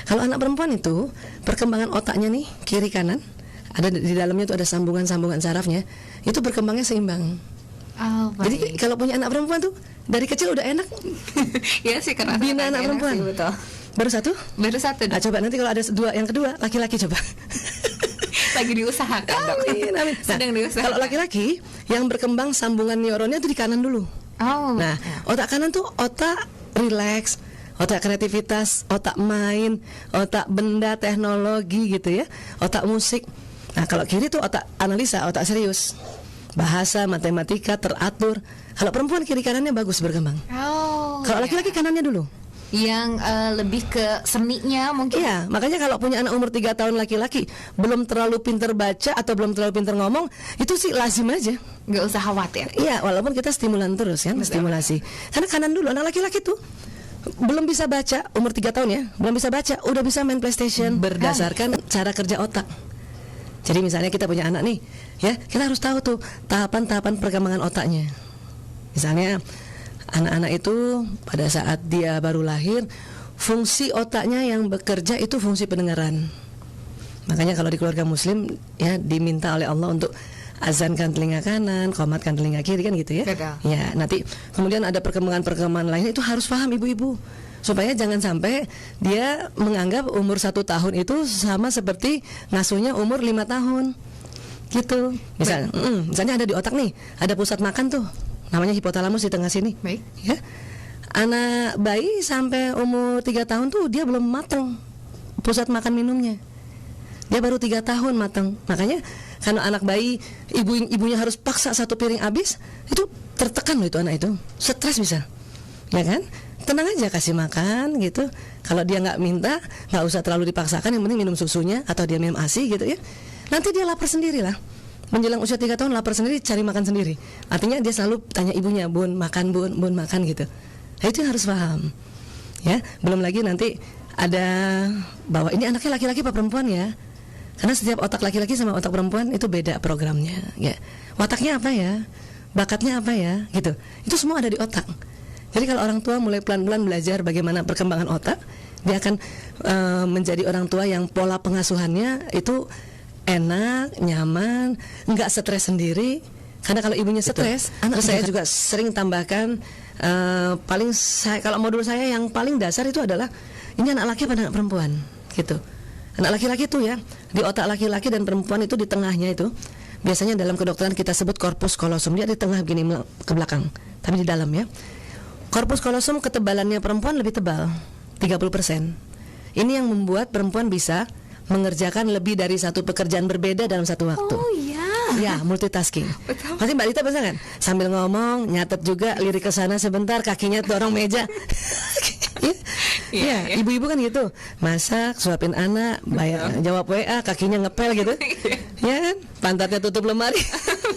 Kalau anak perempuan itu perkembangan otaknya nih kiri kanan, ada di dalamnya tuh ada sambungan-sambungan sarafnya, itu berkembangnya seimbang. Oh, Jadi kalau punya anak perempuan tuh dari kecil udah enak. ya sih, karena Bina anak perempuan. sih, betul. Baru satu? Baru satu. Nah, coba nanti kalau ada dua, yang kedua laki-laki coba. Lagi diusahakan, Dok. Amin, amin. Sedang diusahakan. Kalau laki-laki yang berkembang sambungan neuronnya itu di kanan dulu. Oh. Nah, otak kanan tuh otak rileks, otak kreativitas, otak main, otak benda teknologi gitu ya, otak musik. Nah, kalau kiri tuh otak analisa, otak serius, bahasa, matematika, teratur. Kalau perempuan kiri kanannya bagus berkembang. Oh. Kalau laki-laki kanannya dulu. Yang lebih ke seninya mungkin. Iya, makanya kalau punya anak umur 3 tahun laki-laki belum terlalu pinter baca atau belum terlalu pinter ngomong, itu sih lazim aja. Nggak usah khawatir. Iya, walaupun kita stimulan terus kan, stimulasi. Karena kanan dulu anak laki-laki tuh belum bisa baca, umur 3 tahun ya, belum bisa baca, udah bisa main PlayStation berdasarkan cara kerja otak. Jadi misalnya kita punya anak nih, ya, kita harus tahu tuh tahapan-tahapan perkembangan otaknya. Misalnya anak-anak itu pada saat dia baru lahir, fungsi otaknya yang bekerja itu fungsi pendengaran. Makanya kalau di keluarga muslim ya diminta oleh Allah untuk azankan telinga kanan, qomatkan telinga kiri kan gitu ya. Betul. Ya, nanti kemudian ada perkembangan-perkembangan lain itu harus paham ibu-ibu. Supaya jangan sampai dia menganggap umur 1 tahun itu sama seperti ngasuhnya umur 5 tahun. Gitu. Misalnya ada di otak nih, ada pusat makan tuh. Namanya hipotalamus di tengah sini. Baik. Ya. Anak bayi sampai umur 3 tahun tuh dia belum matang pusat makan minumnya. Dia baru 3 tahun matang. Makanya kalau anak bayi ibunya harus paksa 1 piring habis, itu tertekan loh itu anak itu. Stres bisa. Ya kan? Tenang aja kasih makan gitu. Kalau dia nggak minta, nggak usah terlalu dipaksakan, yang penting minum susunya atau dia minum ASI gitu ya. Nanti dia lapar sendirilah. Menjelang usia 3 tahun lapar sendiri, cari makan sendiri. Artinya dia selalu tanya ibunya, bun makan gitu. Nah, itu yang harus paham. Ya, belum lagi nanti ada bahwa ini anaknya laki-laki apa perempuan ya. Karena setiap otak laki-laki sama otak perempuan itu beda programnya. Ya, wataknya apa ya, bakatnya apa ya, gitu. Itu semua ada di otak. Jadi kalau orang tua mulai pelan-pelan belajar bagaimana perkembangan otak, dia akan menjadi orang tua yang pola pengasuhannya itu enak, nyaman, nggak stres sendiri. Karena kalau ibunya stres, terus saya juga sering tambahkan kalau modul saya yang paling dasar itu adalah ini anak laki pada anak perempuan, gitu. Anak laki-laki itu ya di otak laki-laki dan perempuan itu di tengahnya itu biasanya dalam kedokteran kita sebut corpus callosum, dia di tengah begini ke belakang, tapi di dalam ya. Corpus callosum ketebalannya perempuan lebih tebal, 30%. Ini yang membuat perempuan bisa mengerjakan lebih dari 1 pekerjaan berbeda dalam 1 waktu. Oh iya. Ya, multitasking. Betul. Pasti Mbak Lita bisa kan? Sambil ngomong, nyatet juga, lirik ke sana sebentar, kakinya dorong meja. Ya, ibu-ibu kan gitu. Masak, suapin anak, jawab WA, kakinya ngepel gitu. Ya kan? Pantatnya tutup lemari.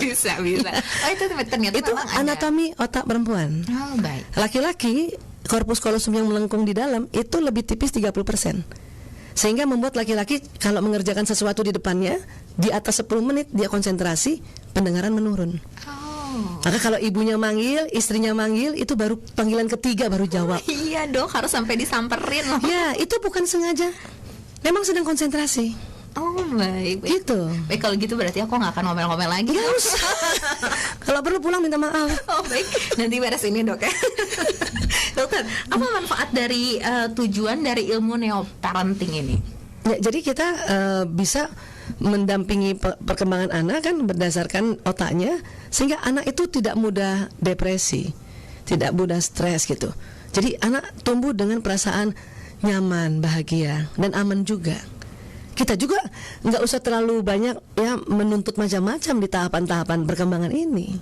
bisa. Oh, itu ternyata itu anatomi otak perempuan. Oh, baik. Laki-laki, corpus callosum yang melengkung di dalam itu lebih tipis 30%. Sehingga membuat laki-laki kalau mengerjakan sesuatu di depannya, di atas 10 menit dia konsentrasi, pendengaran menurun. Maka kalau ibunya manggil, istrinya manggil, itu baru panggilan ketiga baru jawab. Iya dong, harus sampai disamperin loh. Ya, itu bukan sengaja. Memang sedang konsentrasi. Oh, baik. Gitu. Baik, kalau gitu berarti aku nggak akan ngomel-ngomel lagi. Gak usah. Kalau perlu pulang minta maaf. Oh, baik. Nanti beres ini, Dok ya. Dokter, apa manfaat dari tujuan dari ilmu neoparenting ini? Ya, jadi kita bisa mendampingi perkembangan anak kan berdasarkan otaknya, sehingga anak itu tidak mudah depresi, tidak mudah stres gitu. Jadi anak tumbuh dengan perasaan nyaman, bahagia, dan aman juga. Kita juga nggak usah terlalu banyak ya menuntut macam-macam di tahapan-tahapan perkembangan ini.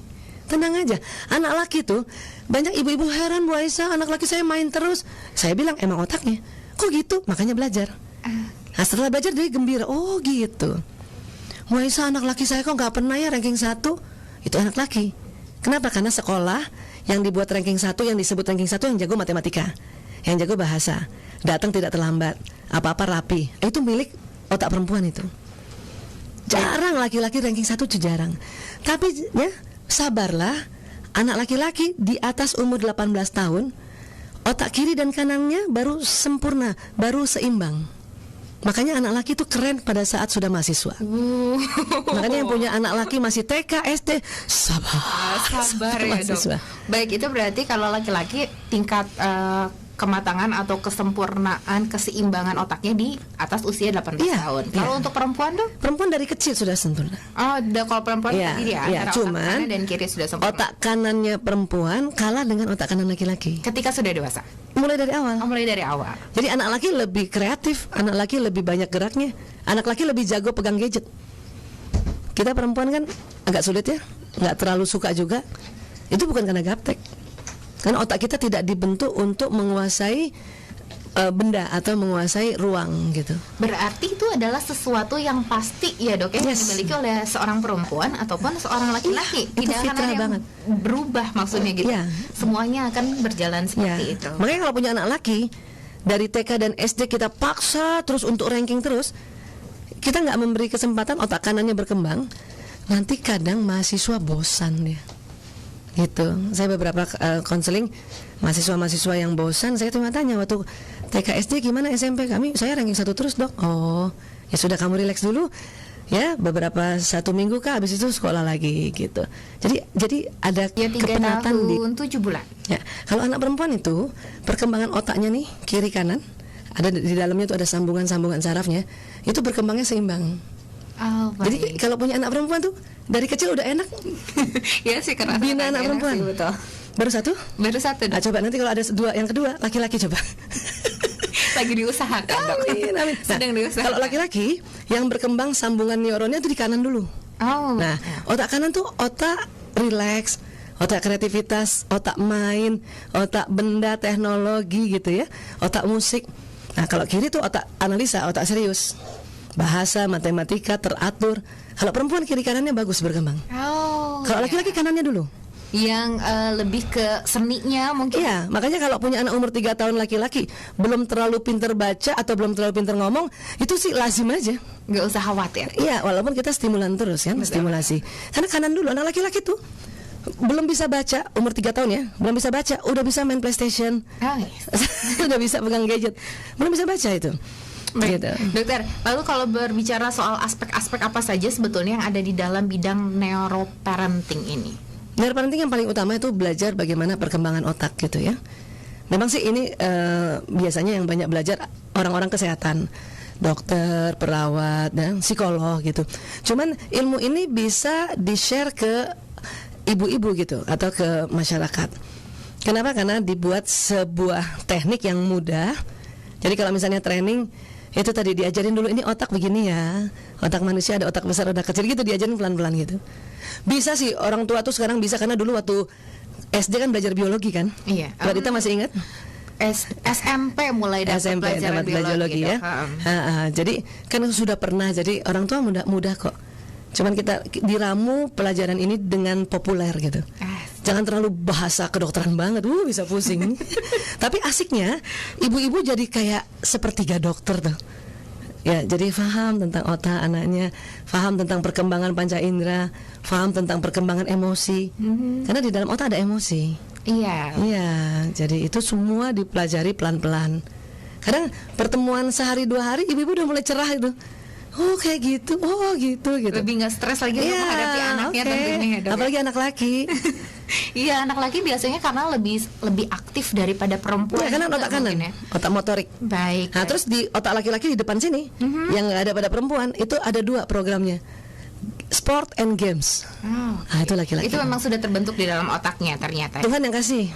Tenang aja, anak laki tuh banyak ibu-ibu heran, Bu Aisyah, anak laki saya main terus. Saya bilang emang otaknya. Kok gitu? Makanya belajar. Nah, setelah belajar dia gembira. Oh gitu. Bu Aisyah, anak laki saya kok nggak pernah ya ranking 1. Itu anak laki. Kenapa? Karena sekolah yang dibuat ranking 1, yang disebut ranking 1 yang jago matematika, yang jago bahasa, datang tidak terlambat, apa-apa rapi. Itu milik otak perempuan itu. Jarang laki-laki ranking 1 itu jarang. Tapi ya sabarlah, anak laki-laki di atas umur 18 tahun, otak kiri dan kanannya baru sempurna, baru seimbang. Makanya anak laki itu keren pada saat sudah mahasiswa. Makanya yang punya anak laki masih TK, SD, Sabar ya dok. Baik, itu berarti kalau laki-laki tingkat kematangan atau kesempurnaan keseimbangan otaknya di atas usia 18 tahun. Kalau untuk perempuan dok? Perempuan dari kecil sudah sempurna. Oh, kalau perempuan tadi ya, antara cuman otak kanan dan kiri sudah sempurna. Otak kanannya perempuan kalah dengan otak kanan laki-laki. Ketika sudah dewasa. Mulai dari awal. Mulai dari awal. Jadi anak laki lebih kreatif, anak laki lebih banyak geraknya, anak laki lebih jago pegang gadget. Kita perempuan kan agak sulit ya, nggak terlalu suka juga. Itu bukan karena gaptek, karena otak kita tidak dibentuk untuk menguasai benda atau menguasai ruang gitu. Berarti itu adalah sesuatu yang pasti ya dok ya, yang dimiliki oleh seorang perempuan ataupun seorang laki-laki. Itu tidak akan fitrah ada yang banget. berubah maksudnya gitu. Semuanya akan berjalan seperti itu. Makanya kalau punya anak laki dari TK dan SD kita paksa terus untuk ranking terus, kita nggak memberi kesempatan otak kanannya berkembang. Nanti kadang mahasiswa bosan ya. Gitu. Saya beberapa konseling mahasiswa-mahasiswa yang bosan, saya tanya waktu TK SD gimana, SMP kami saya ranking 1 terus dok. Oh ya sudah, kamu relax dulu ya, beberapa 1 minggu kah, habis itu sekolah lagi gitu. Jadi ada ya, 3 kepenatan tahun 7 bulan ya. Kalau anak perempuan itu perkembangan otaknya nih kiri kanan ada di dalamnya, itu ada sambungan-sambungan sarafnya, itu berkembangnya seimbang. Oh, jadi kalau punya anak perempuan tuh dari kecil udah enak. Ya sih, karena bina anak perempuan. Sih, betul. Baru satu? Baru satu. Nah, coba nanti kalau ada yang kedua laki-laki coba. Lagi diusahakan dok. Amin. Nah, sedang diusahakan. Kalau laki-laki yang berkembang sambungan neuronnya itu di kanan dulu. Oh. Nah, otak kanan tuh otak relax, otak kreativitas, otak main, otak benda teknologi gitu ya, otak musik. Nah, kalau kiri tuh otak analisa, otak serius, bahasa, matematika, teratur. Kalau perempuan kiri kanannya bagus berkembang. Oh. Kalau laki-laki kanannya dulu. Yang lebih ke seninya mungkin. Iya, makanya kalau punya anak umur 3 tahun laki-laki belum terlalu pinter baca atau belum terlalu pinter ngomong, itu sih lazim aja. Nggak usah khawatir. Iya, walaupun kita stimulan terus kan, stimulasi. Karena kanan dulu, anak laki-laki tuh belum bisa baca, umur 3 tahun ya, belum bisa baca, udah bisa main PlayStation. Oh, yes. Udah bisa pegang gadget. Belum bisa baca itu. Baik, Gitu. dokter. Lalu kalau berbicara soal aspek-aspek apa saja sebetulnya yang ada di dalam bidang neuroparenting ini? Neuroparenting yang paling utama itu belajar bagaimana perkembangan otak gitu ya. Memang sih ini biasanya yang banyak belajar orang-orang kesehatan, dokter, perawat, dan psikolog gitu. Cuman ilmu ini bisa di-share ke ibu-ibu gitu atau ke masyarakat. Kenapa? Karena dibuat sebuah teknik yang mudah. Jadi kalau misalnya training itu tadi diajarin dulu, ini otak begini ya, otak manusia ada otak besar, otak kecil gitu, diajarin pelan-pelan gitu. Bisa sih orang tua tuh sekarang bisa, karena dulu waktu SD kan belajar biologi kan. Iya. Mbak Dita masih ingat? SMP mulai dapat pelajaran biologi ya. Jadi kan sudah pernah, jadi orang tua mudah kok. Cuman kita diramu pelajaran ini dengan populer gitu. Jangan terlalu bahasa kedokteran banget, bisa pusing. Tapi asiknya ibu-ibu jadi kayak sepertiga dokter tuh. Ya, jadi paham tentang otak anaknya, paham tentang perkembangan panca indera, paham tentang perkembangan emosi. Karena di dalam otak ada emosi. Iya. Iya, jadi itu semua dipelajari pelan-pelan. Kadang pertemuan sehari 2 hari ibu-ibu udah mulai cerah itu. Oh kayak gitu, oh gitu. Lebih nggak stres lagi untuk menghadapi anaknya tentunya ya, dok. Apalagi anak laki. Iya, anak laki biasanya karena lebih aktif daripada perempuan. Ya, karena otak kanan, ya. otak motorik. Baik. Nah, terus di otak laki-laki di depan sini, yang nggak ada pada perempuan, itu ada 2 programnya, sport and games. Nah, itu laki-laki. Itu memang sudah terbentuk di dalam otaknya ternyata. Tuhan yang kasih.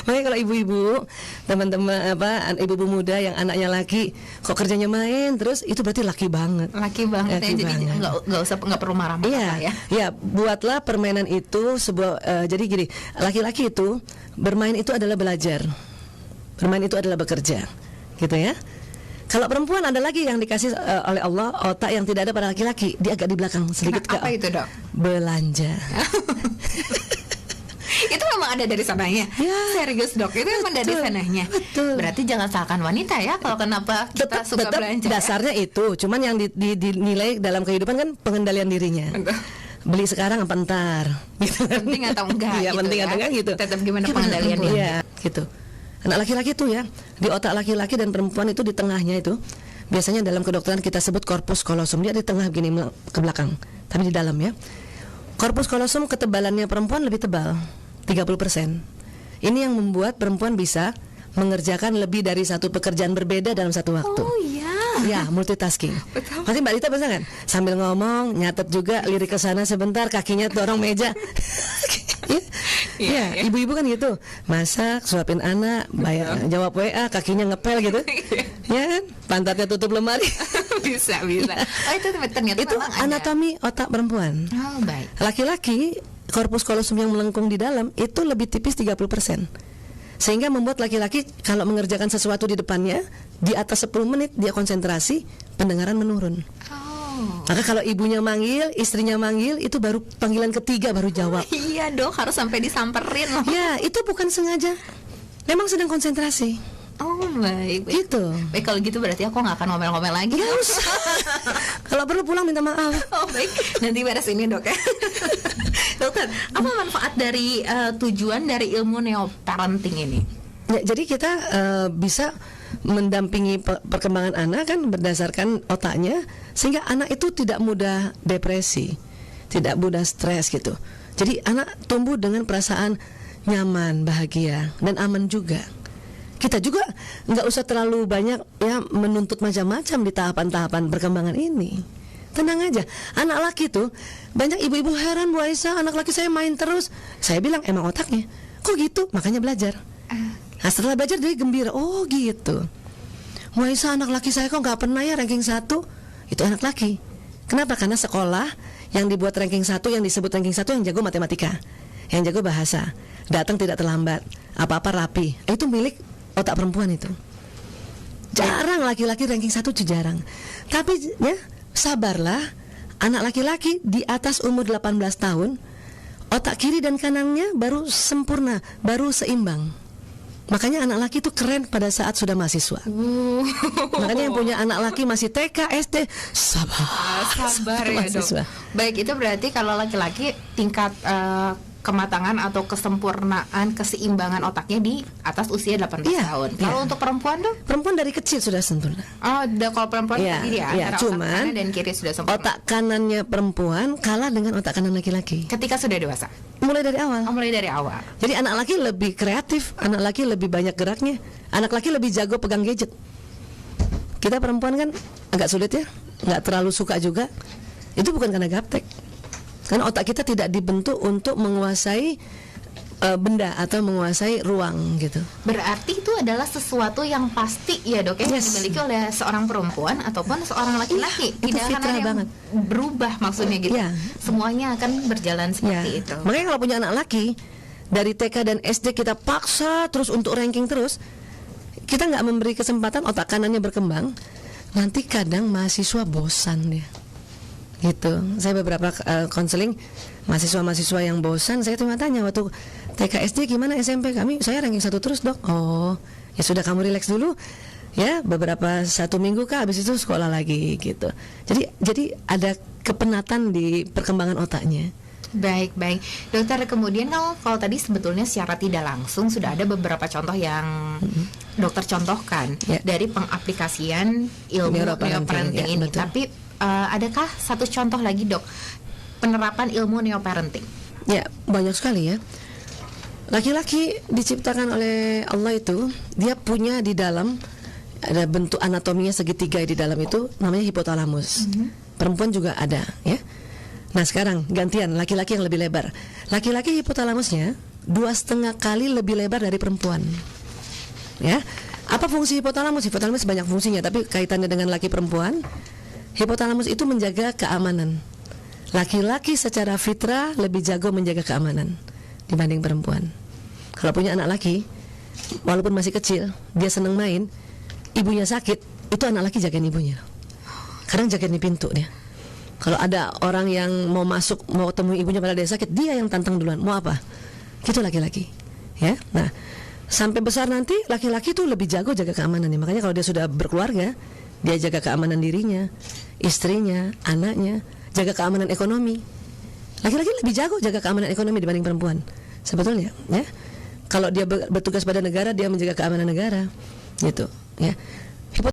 Makanya kalau ibu-ibu, teman-teman ibu-ibu muda yang anaknya laki kok kerjanya main terus, itu berarti laki banget. Laki banget. Jadi nggak perlu marah-marah ya. Iya, buatlah permainan itu sebuah jadi gini, laki-laki itu bermain itu adalah belajar. Bermain itu adalah bekerja. Gitu ya. Kalau perempuan ada lagi yang dikasih oleh Allah, otak yang tidak ada pada laki-laki, dia agak di belakang sedikit. Apa itu, Dok? Belanja. Itu memang ada dari sananya. Ya, serius dok, itu memang dari sananya. Betul. Berarti jangan salahkan wanita ya kalau kenapa kita suka tetap belanja. Dasarnya itu, cuman yang dinilai dalam kehidupan kan pengendalian dirinya. Beli sekarang apa ntar? Gitu. Penting atau enggak? Iya, gitu penting ya. atau enggak gitu. Tetap gimana pengendalian diri. Iya, gitu. Anak laki-laki tuh ya, di otak laki-laki dan perempuan itu di tengahnya itu biasanya dalam kedokteran kita sebut corpus callosum. Dia di tengah begini ke belakang, tapi di dalam ya. Corpus callosum ketebalannya perempuan lebih tebal, 30%. Ini yang membuat perempuan bisa mengerjakan lebih dari satu pekerjaan berbeda dalam satu waktu. Oh iya. Ya, multitasking. Betul. Pasti Mbak Dita bisa kan? Sambil ngomong, nyatet juga, lirik ke sana sebentar, kakinya dorong meja. Ya, ibu-ibu kan gitu. Masak, suapin anak, bayar, jawab WA, kakinya ngepel gitu. Ya kan? Pantatnya tutup lemari. Bisa. Oh itu ternyata Itu memang ada. anatomi otak perempuan. Oh baik. Laki-laki, corpus callosum yang melengkung di dalam itu lebih tipis 30%. Sehingga membuat laki-laki kalau mengerjakan sesuatu di depannya, di atas 10 menit dia konsentrasi, pendengaran menurun. Oh. Maka kalau ibunya manggil, istrinya manggil, itu baru panggilan ketiga baru jawab. Iya dok, harus sampai disamperin loh. Ya, itu bukan sengaja. Memang sedang konsentrasi. Oh baik. Gitu. Baik kalau gitu berarti aku nggak akan ngomel-ngomel lagi. Gak usah. Kalau perlu pulang minta maaf. Oh baik, nanti beres ini dok ya. Dokter, apa manfaat dari tujuan dari ilmu neoparenting ini? Ya, jadi kita bisa mendampingi perkembangan anak kan berdasarkan otaknya, sehingga anak itu tidak mudah depresi, tidak mudah stres gitu. Jadi anak tumbuh dengan perasaan nyaman, bahagia, dan aman juga. Kita juga nggak usah terlalu banyak ya menuntut macam-macam di tahapan-tahapan perkembangan ini. Tenang aja, anak laki tuh banyak ibu-ibu heran, Bu Aisyah, anak laki saya main terus. Saya bilang emang otaknya. Kok gitu? Makanya belajar. Nah setelah belajar dia gembira. Oh gitu. Bu Aisyah, anak laki saya kok nggak pernah ya ranking 1. Itu anak laki. Kenapa? Karena sekolah yang dibuat ranking 1, yang disebut ranking 1 yang jago matematika, yang jago bahasa, datang tidak terlambat, apa-apa rapi. Itu milik otak perempuan itu. Jarang laki-laki ranking 1 itu jarang. Tapi ya sabarlah, anak laki-laki di atas umur 18 tahun, otak kiri dan kanannya baru sempurna, baru seimbang. Makanya anak laki itu keren pada saat sudah mahasiswa. Makanya yang punya anak laki masih TK, SD, sabar ya dok. Baik, itu berarti kalau laki-laki tingkat kematangan atau kesempurnaan keseimbangan otaknya di atas usia 18 tahun. Kalau untuk perempuan dong? Perempuan dari kecil sudah sempurna. Oh, kalau perempuan tadi ya, cuman otak kanan dan kiri sudah sempurna. Otak kanannya perempuan kalah dengan otak kanan laki-laki. Ketika sudah dewasa. Mulai dari awal. Oh, mulai dari awal. Jadi anak laki lebih kreatif, anak laki lebih banyak geraknya, anak laki lebih jago pegang gadget. Kita perempuan kan agak sulit ya, nggak terlalu suka juga. Itu bukan karena gaptek. Karena otak kita tidak dibentuk untuk menguasai benda atau menguasai ruang gitu. Berarti itu adalah sesuatu yang pasti ya dok ya, yang dimiliki oleh seorang perempuan ataupun seorang laki-laki. Tidak akan ada yang berubah maksudnya gitu. Semuanya akan berjalan seperti itu. Makanya kalau punya anak laki dari TK dan SD kita paksa terus untuk ranking terus, kita nggak memberi kesempatan otak kanannya berkembang. Nanti kadang mahasiswa bosan dia. Gitu. Saya beberapa konseling mahasiswa-mahasiswa yang bosan, saya cuma tanya waktu TK SD gimana, SMP saya ranking 1 terus dok. Oh ya sudah, kamu relax dulu ya, beberapa 1 minggu kah, habis itu sekolah lagi gitu. Jadi ada kepenatan di perkembangan otaknya. Baik dokter. Kemudian kalau tadi sebetulnya secara tidak langsung sudah ada beberapa contoh yang dokter contohkan dari pengaplikasian ilmu neoparenting ini. Betul. Tapi adakah satu contoh lagi dok penerapan ilmu neoparenting? Ya banyak sekali ya. Laki-laki diciptakan oleh Allah itu, dia punya di dalam ada bentuk anatominya segitiga di dalam itu, namanya hipotalamus. Perempuan juga ada ya. Nah sekarang gantian, laki-laki yang lebih lebar. Laki-laki hipotalamusnya 2,5 kali lebih lebar dari perempuan. Ya, apa fungsi hipotalamus? Hipotalamus banyak fungsinya, tapi kaitannya dengan laki perempuan. Hipotalamus itu menjaga keamanan. Laki-laki secara fitrah lebih jago menjaga keamanan dibanding perempuan. Kalau punya anak laki, walaupun masih kecil, dia senang main, ibunya sakit, itu anak laki jagain ibunya. Kadang jagain di pintu dia. Kalau ada orang yang mau masuk, mau temui ibunya pada dia sakit, dia yang tantang duluan. Mau apa? Itu laki-laki. Ya. Nah, sampai besar nanti laki-laki itu lebih jago jaga keamanan. Makanya kalau dia sudah berkeluarga, dia jaga keamanan dirinya, istrinya, anaknya, jaga keamanan ekonomi. Laki-laki lebih jago jaga keamanan ekonomi dibanding perempuan. Sebetulnya, ya. Kalau dia bertugas pada negara, dia menjaga keamanan negara, gitu, ya.